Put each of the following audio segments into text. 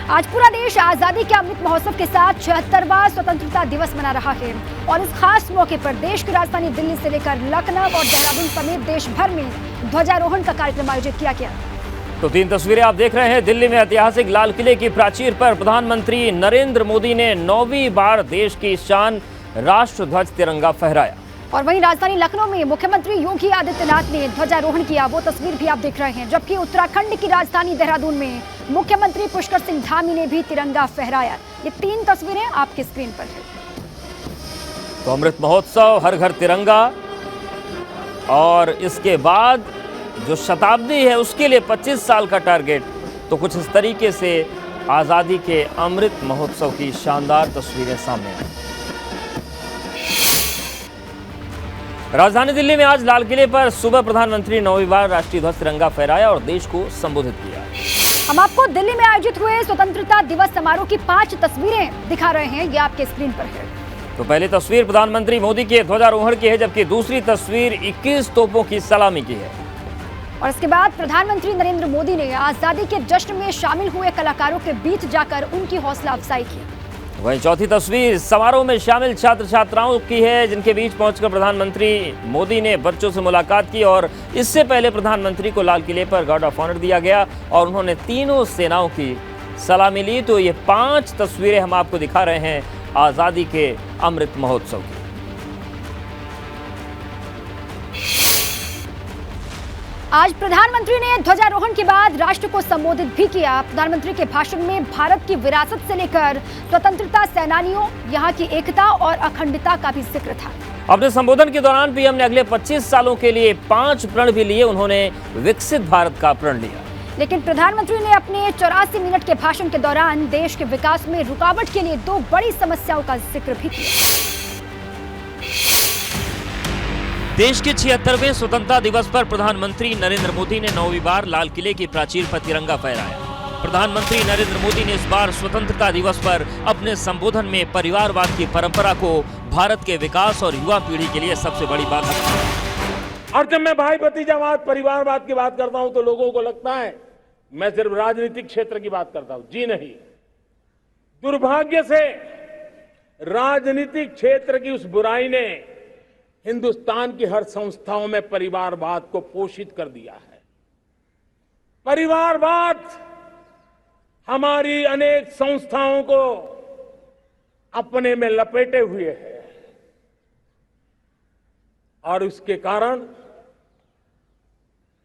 आज पूरा देश आजादी के अमृत महोत्सव के साथ 76वां स्वतंत्रता दिवस मना रहा है और इस खास मौके पर देश की राजधानी दिल्ली से लेकर लखनऊ और देहरादून समेत देश भर में ध्वजारोहण का कार्यक्रम आयोजित किया गया। तो 3 तस्वीरें आप देख रहे हैं। दिल्ली में ऐतिहासिक लाल किले की प्राचीर पर प्रधानमंत्री नरेंद्र मोदी ने 9वीं बार देश की शान राष्ट्र ध्वज तिरंगा फहराया और वहीं राजधानी लखनऊ में मुख्यमंत्री योगी आदित्यनाथ ने ध्वजारोहण किया। वो तस्वीर भी आप देख रहे हैं। जबकि उत्तराखंड की राजधानी देहरादून में मुख्यमंत्री पुष्कर सिंह धामी ने भी तिरंगा फहराया। ये 3 तस्वीरें आपकी स्क्रीन पर है। तो अमृत महोत्सव, हर घर तिरंगा और इसके बाद जो शताब्दी है उसके लिए 25 साल का टारगेट। तो कुछ इस तरीके से आज़ादी के अमृत महोत्सव की शानदार तस्वीरें सामने आई। राजधानी दिल्ली में आज लाल किले पर सुबह प्रधानमंत्री 9वीं बार राष्ट्रीय ध्वज तिरंगा फहराया और देश को संबोधित किया। हम आपको दिल्ली में आयोजित हुए स्वतंत्रता दिवस समारोह की 5 तस्वीरें दिखा रहे हैं। ये आपके स्क्रीन पर है। तो पहली तस्वीर प्रधानमंत्री मोदी के ध्वजारोहण की है, जबकि दूसरी तस्वीर 21 तोपों की सलामी की है। और इसके बाद प्रधानमंत्री नरेंद्र मोदी ने आजादी के जश्न में शामिल हुए कलाकारों के बीच जाकर उनकी हौसला अफजाई की। वहीं चौथी तस्वीर समारोह में शामिल छात्र छात्राओं की है, जिनके बीच पहुंचकर प्रधानमंत्री मोदी ने बच्चों से मुलाकात की और इससे पहले प्रधानमंत्री को लाल किले पर गार्ड ऑफ ऑनर दिया गया और उन्होंने तीनों सेनाओं की सलामी ली। तो ये 5 तस्वीरें हम आपको दिखा रहे हैं आजादी के अमृत महोत्सव की। आज प्रधानमंत्री ने ध्वजारोहण के बाद राष्ट्र को संबोधित भी किया। प्रधानमंत्री के भाषण में भारत की विरासत से लेकर स्वतंत्रता सेनानियों, यहाँ की एकता और अखंडता का भी जिक्र था। अपने संबोधन के दौरान पीएम ने अगले 25 सालों के लिए 5 प्रण भी लिए। उन्होंने विकसित भारत का प्रण लिया। लेकिन प्रधानमंत्री ने अपने 84 मिनट के भाषण के दौरान देश के विकास में रुकावट के लिए 2 बड़ी समस्याओं का जिक्र भी किया। देश के 76वें स्वतंत्रता दिवस पर प्रधानमंत्री नरेंद्र मोदी ने 9वीं बार लाल किले की प्राचीर पर तिरंगा फहराया। प्रधानमंत्री नरेंद्र मोदी ने इस बार स्वतंत्रता दिवस पर अपने संबोधन में परिवारवाद की परंपरा को भारत के विकास और युवा पीढ़ी के लिए सबसे बड़ी बात बताया। और जब मैं भाई भतीजावाद, परिवारवाद की बात करता हूं तो लोगों को लगता है मैं सिर्फ राजनीतिक क्षेत्र की बात करता हूं। जी नहीं, दुर्भाग्य से राजनीतिक क्षेत्र की उस बुराई ने हिंदुस्तान की हर संस्थाओं में परिवारवाद को पोषित कर दिया है। परिवारवाद हमारी अनेक संस्थाओं को अपने में लपेटे हुए है और उसके कारण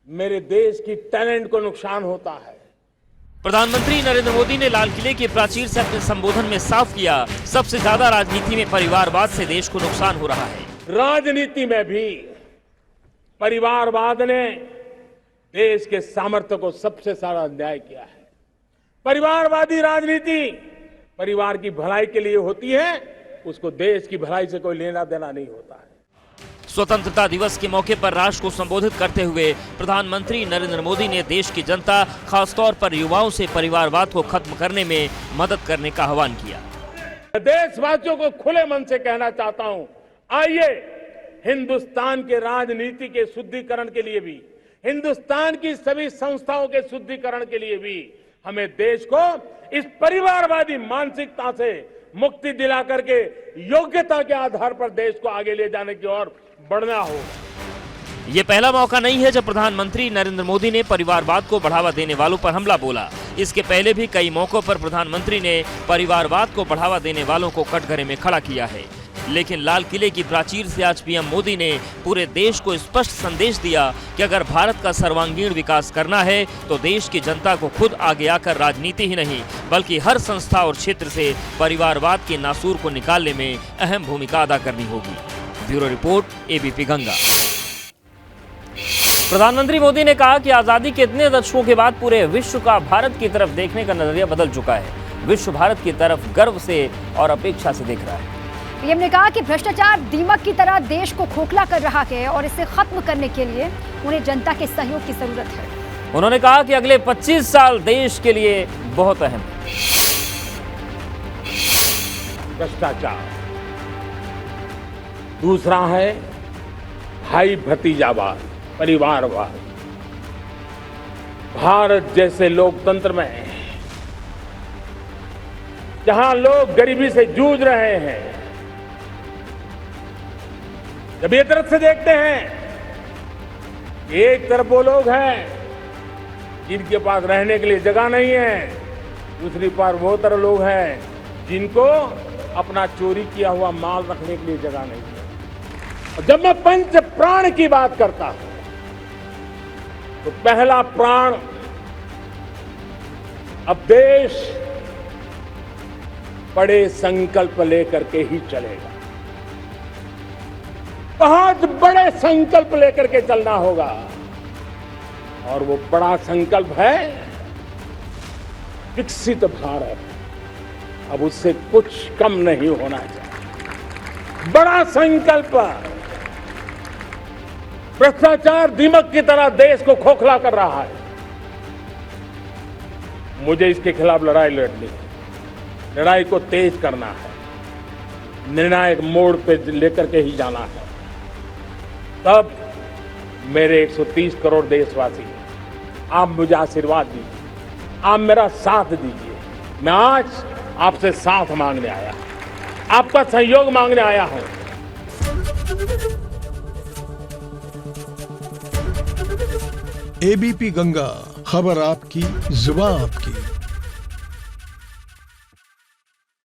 मेरे देश की टैलेंट को नुकसान होता है। प्रधानमंत्री नरेंद्र मोदी ने लाल किले की प्राचीर से अपने संबोधन में साफ किया, सबसे ज्यादा राजनीति में परिवारवाद से देश को नुकसान हो रहा है। राजनीति में भी परिवारवाद ने देश के सामर्थ्य को सबसे ज्यादा अन्याय किया है। परिवारवादी राजनीति परिवार की भलाई के लिए होती है, उसको देश की भलाई से कोई लेना देना नहीं होता है। स्वतंत्रता दिवस के मौके पर राष्ट्र को संबोधित करते हुए प्रधानमंत्री नरेंद्र मोदी ने देश की जनता, खासतौर पर युवाओं से परिवारवाद को खत्म करने में मदद करने का आह्वान किया। देशवासियों को खुले मन से कहना चाहता हूं, आइए हिंदुस्तान के राजनीति के शुद्धिकरण के लिए भी, हिंदुस्तान की सभी संस्थाओं के शुद्धिकरण के लिए भी हमें देश को इस परिवारवादी मानसिकता से मुक्ति दिला करके योग्यता के आधार पर देश को आगे ले जाने की ओर बढ़ना होगा। ये पहला मौका नहीं है जब प्रधानमंत्री नरेंद्र मोदी ने परिवारवाद को बढ़ावा देने वालों पर हमला बोला। इसके पहले भी कई मौकों पर प्रधानमंत्री ने परिवारवाद को बढ़ावा देने वालों को कटघरे में खड़ा किया है। लेकिन लाल किले की प्राचीर से आज पीएम मोदी ने पूरे देश को स्पष्ट संदेश दिया कि अगर भारत का सर्वांगीण विकास करना है तो देश की जनता को खुद आगे आकर राजनीति ही नहीं बल्कि हर संस्था और क्षेत्र से परिवारवाद के नासूर को निकालने में अहम भूमिका अदा करनी होगी। Bureau report, ABP Ganga. प्रधानमंत्री मोदी ने कहा कि आजादी के इतने दशकों के बाद पूरे विश्व का भारत की तरफ देखने का नजरिया बदल चुका है। विश्व भारत की तरफ गर्व से और अपेक्षा से देख रहा है। पीएम ने कहा कि भ्रष्टाचार दीमक की तरह देश को खोखला कर रहा है और इसे खत्म करने के लिए उन्हें जनता के सहयोग की जरूरत है। उन्होंने कहा कि अगले 25 साल देश के लिए बहुत अहम है। भ्रष्टाचार, दूसरा है भाई भतीजावाद, परिवारवाद। भारत जैसे लोकतंत्र में जहां लोग गरीबी से जूझ रहे हैं, जब ये तरफ से देखते हैं, एक तरफ वो लोग हैं जिनके पास रहने के लिए जगह नहीं है, दूसरी पार वो तरह लोग हैं जिनको अपना चोरी किया हुआ माल रखने के लिए जगह नहीं है। और जब मैं पंच प्राण की बात करता हूं, तो पहला प्राण, अब देश बड़े संकल्प लेकर के ही चलेगा। बहुत बड़े संकल्प लेकर के चलना होगा, और वो बड़ा संकल्प है विकसित भारत। अब उससे कुछ कम नहीं होना चाहिए। बड़ा संकल्प। भ्रष्टाचार दीमक की तरह देश को खोखला कर रहा है। मुझे इसके खिलाफ लड़ाई लड़नी है, लड़ाई को तेज करना है, निर्णायक मोड़ पे लेकर के ही जाना है। तब मेरे 130 करोड़ देशवासी, आप मुझे आशीर्वाद दीजिए, आप मेरा साथ दीजिए। मैं आज आपसे साथ मांगने आया, आपका सहयोग मांगने आया हूं। एबीपी गंगा, खबर आपकी, जुबान आपकी।